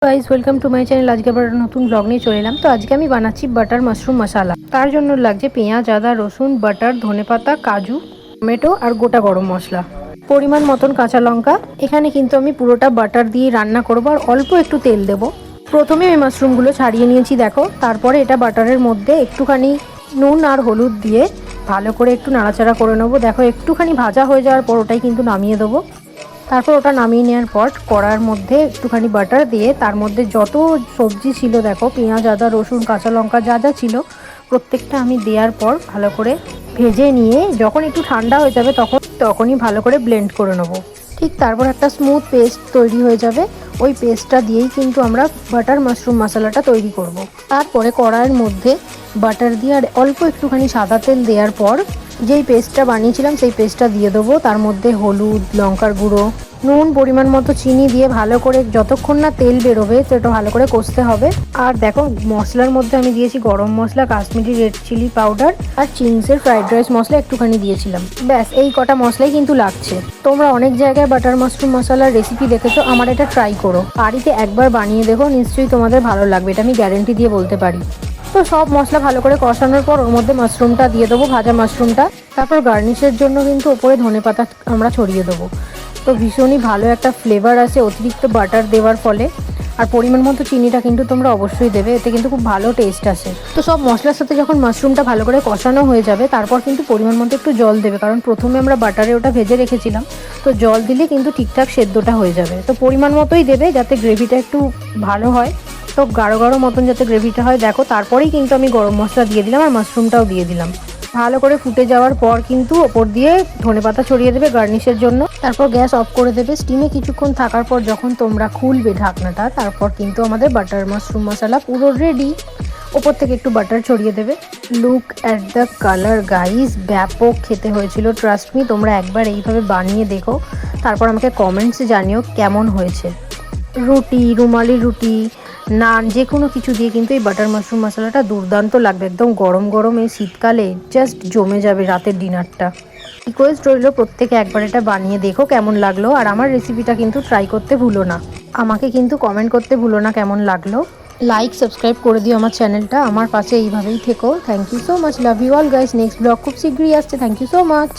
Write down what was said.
Guys welcome to my channel. আজকে আবার নতুন ব্লগ নিয়ে চলে এলাম। তো আজকে আমি বানাচ্ছি বাটার মাশরুম মশলা। তার জন্য লাগছে পেঁয়াজ, আদা, রসুন, বাটার, ধনেপাতা, কাজু, টমেটো আর গোটা গরম মশলা, পরিমাণ মতন কাঁচা লঙ্কা। এখানে কিন্তু আমি পুরোটা বাটার দিয়ে রান্না করবো আর অল্প একটু তেল দেবো। প্রথমে আমি মাশরুমগুলো ছাড়িয়ে নিয়েছি দেখো। তারপরে এটা বাটারের মধ্যে একটুখানি নুন আর হলুদ দিয়ে ভালো করে একটু নাড়াচাড়া করে নেবো। দেখো একটুখানি ভাজা হয়ে যাওয়ার পর ওটাই কিন্তু নামিয়ে দেবো। তারপর ওটা নামিয়ে নেওয়ার পর কড়ার মধ্যে একটুখানি বাটার দিয়ে তার মধ্যে যত সবজি ছিল দেখো, পেঁয়াজ, আদা, রসুন, কাঁচা লঙ্কা যা যা ছিল প্রত্যেকটা আমি দেওয়ার পর ভালো করে ভেজে নিয়ে যখন একটু ঠান্ডা হয়ে যাবে তখনই ভালো করে ব্লেন্ড করে নেবো। ঠিক তারপর একটা স্মুথ পেস্ট তৈরি হয়ে যাবে। ওই পেস্টটা দিয়েই কিন্তু আমরা বাটার মাশরুম মশলাটা তৈরি করব। তারপরে কড়াইয়ের মধ্যে বাটার দিয়ে আর অল্প একটুখানি সাদা তেল দেওয়ার পর যেই পেস্টটা বানিয়েছিলাম সেই পেস্টটা দিয়ে দেবো। তার মধ্যে হলুদ, লঙ্কার গুঁড়ো, নুন, পরিমাণ মতো চিনি দিয়ে ভালো করে যতক্ষণ না তেল বেরোবে সেটা ভালো করে কষতে হবে। আর দেখো মশলার মধ্যে আমি দিয়েছি গরম মশলা, কাশ্মীরি রেড চিলি পাউডার আর চিংসের ফ্রাইড রাইস মশলা একটুখানি দিয়েছিলাম। ব্যাস এই কটা মশলাই কিন্তু লাগছে। তোমরা অনেক জায়গায় বাটার মাশরুম মশলার রেসিপি দেখেছো, আমার এটা ট্রাই করো, বাড়িতে একবার বানিয়ে দেখো, নিশ্চয়ই তোমাদের ভালো লাগবে, এটা আমি গ্যারেন্টি দিয়ে বলতে পারি। তো সব মশলা ভালো করে কষানোর পর ওর মধ্যে মাশরুমটা দিয়ে দেবো, ভাজা মাশরুমটা। তারপর গার্নিশের জন্য কিন্তু ওপরে ধনেপাতা আমরা ছড়িয়ে দেবো। তো ভীষণই ভালো একটা ফ্লেভার আসে অতিরিক্ত বাটার দেওয়ার ফলে। আর পরিমাণ মতো চিনিটা কিন্তু তোমরা অবশ্যই দেবে, এতে কিন্তু খুব ভালো টেস্ট আসে। তো সব মশলার সাথে যখন মাশরুমটা ভালো করে কষানো হয়ে যাবে তারপর কিন্তু পরিমাণ মতো একটু জল দেবে, কারণ প্রথমে আমরা বাটারে ওটা ভেজে রেখেছিলাম। তো জল দিলে কিন্তু ঠিকঠাক সেদ্ধটা হয়ে যাবে। তো পরিমাণ মতোই দেবে যাতে গ্রেভিটা একটু ভালো হয়। তো গাঢ় গাঢ় মতন যাতে গ্রেভিটা হয় দেখো, তারপরেই কিন্তু আমি গরম মশলা দিয়ে দিলাম আর মাশরুমটাও দিয়ে দিলাম। ভালো করে ফুটে যাওয়ার পর কিন্তু ওপর দিয়ে ধনেপাতা ছড়িয়ে দেবে গার্নিশের জন্য। তারপর গ্যাস অফ করে দেবে। স্টিমে কিছুক্ষণ থাকার পর যখন তোমরা খুলবে ঢাকনাটা, তারপর কিন্তু আমাদের বাটার মাশরুম মশলা পুরো রেডি। ওপর থেকে একটু বাটার ছড়িয়ে দেবে। Look at the colour guys, ব্যাপক খেতে হয়েছিল, ট্রাস্ট মি। তোমরা একবার এইভাবে বানিয়ে দেখো, তারপর আমাকে কমেন্টসে জানিও কেমন হয়েছে। রুটি, রুমালি রুটি, নান, যে কোনো কিছু দিয়ে কিন্তু এই বাটার মাশরুম মশলাটা দুর্দান্ত লাগবে। একদম গরম গরম এই শীতকালে জাস্ট জমে যাবে রাতের ডিনারটা। রিকোয়েস্ট রইল প্রত্যেকে একবার এটা বানিয়ে দেখো কেমন লাগলো। আর আমার রেসিপিটা কিন্তু ট্রাই করতে ভুলো না, আমাকে কিন্তু কমেন্ট করতে ভুলো না কেমন লাগলো। লাইক সাবস্ক্রাইব করে দিও আমার চ্যানেলটা, আমার পাশে এইভাবেই থেকো। Thank you so much, love you all guys. Next blog খুব শীঘ্রই আসছে। Thank you so much.